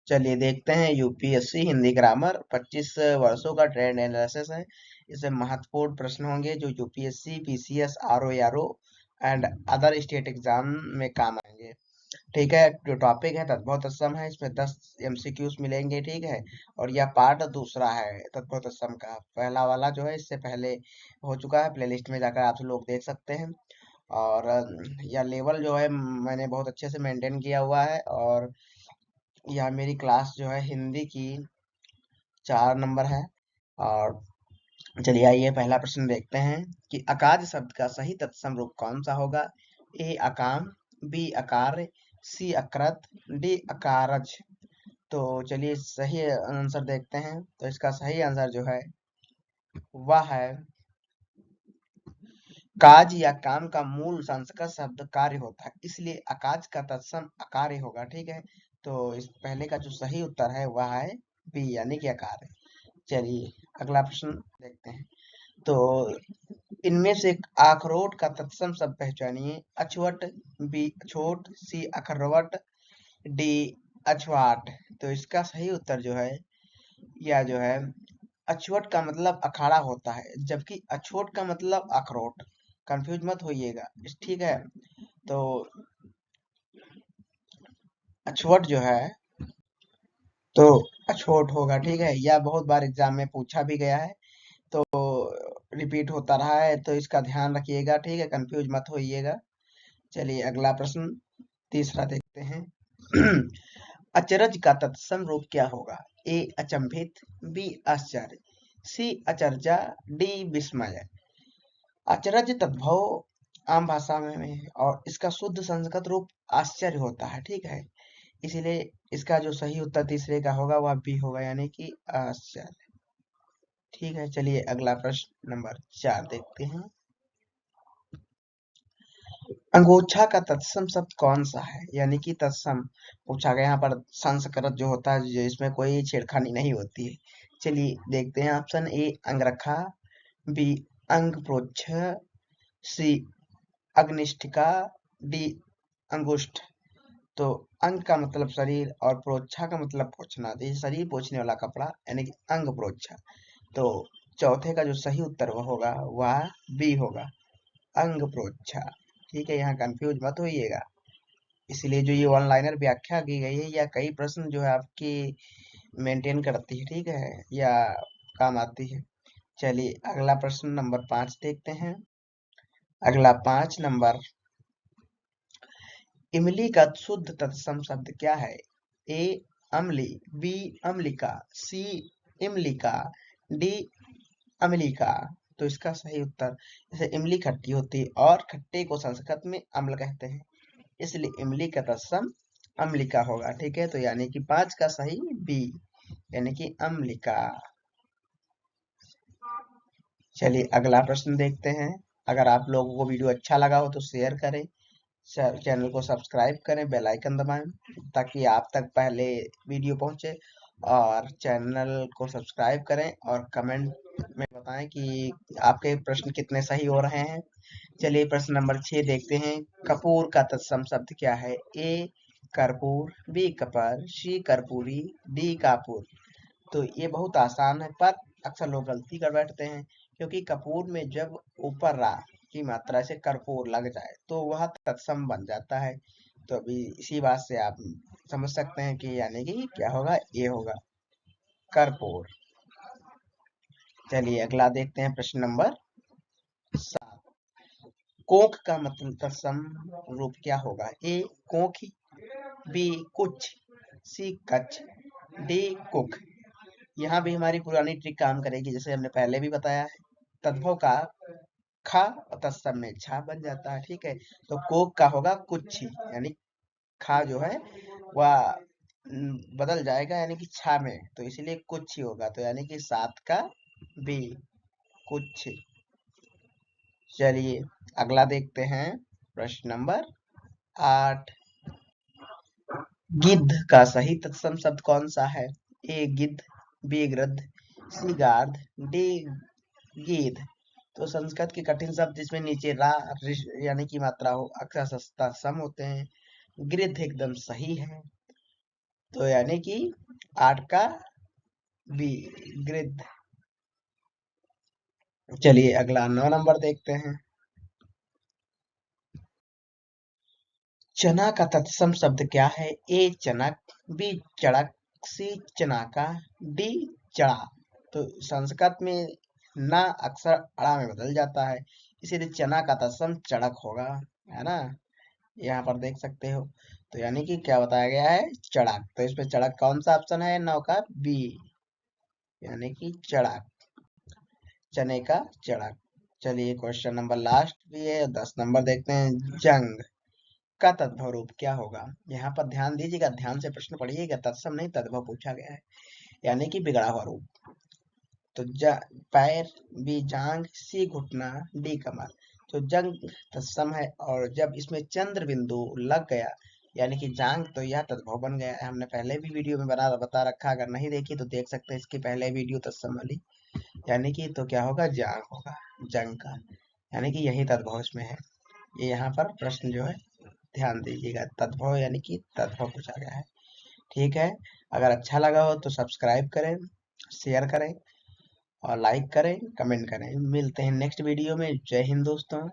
चलिए देखते हैं यूपीएससी हिंदी ग्रामर 25 वर्षों का ट्रेंड एनालिसिस है। इससे महत्वपूर्ण प्रश्न होंगे जो UPSC, PCS, RO and other state exam में काम आएंगे। ठीक है, जो टॉपिक है तद्भव तत्सम है। इसमें 10 एमसीक्यूज मिलेंगे। ठीक है, और यह पार्ट दूसरा है तद्भव तत्सम का। पहला वाला जो है इससे पहले हो चुका है, प्लेलिस्ट में जाकर आप लोग देख सकते हैं। और यह लेवल जो है मैंने बहुत अच्छे से मेंटेन किया हुआ है। और यह मेरी क्लास जो है हिंदी की 4 नंबर है। और चलिए आइए पहला प्रश्न देखते हैं कि अकाज शब्द का सही तत्सम रूप कौन सा होगा। ए अकाम, बी अकार, सी अकृत, डी अकारज। तो चलिए सही आंसर देखते हैं। तो इसका सही आंसर जो है वह है काज या काम का मूल संस्कृत शब्द कार्य होता है, इसलिए अकाज का तत्सम अकार्य होगा। ठीक है, तो इस पहले का जो सही उत्तर है वह है बी यानी कि अकार्य। चलिए अगला प्रश्न देखते हैं। तो इनमें से अखरोट का तत्सम शब्द पहचानिए। अछवट, बी अछोट, सी अखरवट, डी अछवाट। तो इसका सही उत्तर जो है या जो है अछवट का मतलब अखाड़ा होता है, जबकि अछोट का मतलब अखरोट। कंफ्यूज मत होइएगा। ठीक है, तो अछवट जो है तो अछोट होगा। ठीक है, यह बहुत बार एग्जाम में पूछा भी गया है, तो रिपीट होता रहा है, तो इसका ध्यान रखिएगा। ठीक है, कंफ्यूज मत होइएगा। चलिए अगला प्रश्न तीसरा देखते हैं। अचरज का तत्सम रूप क्या होगा। ए अचंभित, बी आश्चर्य, सी अचर्या, डी विस्मय। अचरज तद्भव आम भाषा में है और इसका शुद्ध संस्कृत रूप आश्चर्य होता है। ठीक है, इसीलिए इसका जो सही उत्तर तीसरे का होगा वह बी होगा यानी कि आश्चर्य। ठीक है, चलिए अगला प्रश्न नंबर 4 देखते हैं। अंगोछा का तत्सम शब्द कौन सा है, यानी कि तत्सम पूछा गया। यहाँ पर संस्कृत जो होता है जो इसमें कोई छेड़खानी नहीं होती है। चलिए देखते हैं। ऑप्शन ए अंगरखा, बी अंग प्रोच्छ, सी अग्निष्ठिका, डी अंगुष्ठ। तो अंग का मतलब शरीर और प्रोच्छा का मतलब पोछना, तो ये शरीर पोछने वाला कपड़ा यानी कि अंग प्रोच्छा। तो चौथे का जो सही उत्तर वह होगा वह बी होगा, अंग प्रोच्छा। ठीक है, यहाँ कंफ्यूज मत होइएगा। इसलिए जो ये वन लाइनर व्याख्या की गई है या कई प्रश्न जो है आपकी मेंटेन करती है। ठीक है, या काम आती है। चलिए अगला प्रश्न नंबर 5 देखते हैं। अगला 5 नंबर, इमली का शुद्ध तत्सम शब्द क्या है। ए अम्ली, बी अम्लिका, सी इमलिका, डी अम्लिका। तो इसका सही उत्तर, जैसे इमली खट्टी होती है और खट्टे को संस्कृत में अम्ल कहते हैं, इसलिए इमली का तत्सम अम्लिका होगा। ठीक है, तो यानी कि 5 का सही बी यानी कि अम्लिका। चलिए अगला प्रश्न देखते हैं। अगर आप लोगों को वीडियो अच्छा लगा हो तो शेयर करें, चैनल को सब्सक्राइब करें, बेल आइकन दबाएं ताकि आप तक पहले वीडियो पहुंचे। और चैनल को सब्सक्राइब करें और कमेंट में बताएं कि आपके प्रश्न कितने सही हो रहे हैं। चलिए प्रश्न नंबर 6 देखते हैं। कपूर का तत्सम शब्द क्या है। ए कर्पूर, बी कपर, सी कर्पूरी, डी कापूर। तो ये बहुत आसान है, पर अक्सर लोग गलती कर बैठते हैं, क्योंकि कपूर में जब ऊपर रा की मात्रा से कर्पूर लग जाए तो वह तत्सम बन जाता है। तो अभी इसी बात से आप समझ सकते हैं कि यानी कि क्या होगा, ये होगा कर्पूर। चलिए अगला देखते हैं प्रश्न नंबर 7। कोख का मतलब तत्सम रूप क्या होगा। ए कोखी, बी कुछ, सी कच्छ, डी कुख। यहाँ भी हमारी पुरानी ट्रिक काम करेगी, जैसे हमने पहले भी बताया है। तद्भव का खा और तत्सम में छा बन जाता है। ठीक है, तो कोक का होगा कुछ यानी खा जो है वह बदल जाएगा यानी कि छा में, तो इसलिए कुछ ही होगा। तो यानी कि 7 का बी कुछ। चलिए अगला देखते हैं प्रश्न नंबर 8। गिद्ध का सही तत्सम शब्द कौन सा है। ए गिद्ध, बी गिद्ध, सी गार्ध, डी गीध। तो संस्कृत के कठिन शब्द जिसमें नीचे रा यानी कि मात्रा हो अक्षर सस्ता सम होते हैं। गृध एकदम सही है। तो यानी कि 8 का बी, गिद्ध। चलिए अगला 9 नंबर देखते हैं। चना का तत्सम शब्द क्या है? ए चनक, बी चड़क, सी चनाका, डी चढ़ा। तो संस्कृत में ना अक्सर अड़ा में बदल जाता है, इसीलिए चना का तत्सम चड़क होगा, है ना। यहाँ पर देख सकते हो। तो यानी कि क्या बताया गया है? चड़क। तो इसमें चड़क कौन सा ऑप्शन है? 9 का बी, यानी कि चड़क, चने का चड़क। चलिए क्वेश्चन नंबर लास्ट भी है, 10 नंबर देखते हैं। जंग का तद्भव रूप क्या होगा? यहाँ पर ध्यान दीजिएगा, ध्यान से प्रश्न पढ़िएगा, तत्सम नहीं तद्भव पूछा गया है, यानी कि बिगड़ा हुआ रूप। तो पैर, बी जांग, सी घुटना, डी कमर। तो जंग तत्सम है, और जब इसमें चंद्र बिंदु लग गया यानी कि जांग, तो यह तद्भव बन गया है। हमने पहले भी वीडियो में बता रखा, अगर नहीं देखी तो देख सकते हैं इसकी पहले वीडियो तत्सम वाली। यानी कि तो क्या होगा? जांग होगा, जंग का, यानी कि यही तद्भव इसमें है। ये यहाँ पर प्रश्न जो है ध्यान दीजिएगा, तद्भव यानी कि तद्भव पूछा गया है। ठीक है, अगर अच्छा लगा हो तो सब्सक्राइब करें, शेयर करें और लाइक करें, कमेंट करें। मिलते हैं नेक्स्ट वीडियो में। जय हिंद दोस्तों।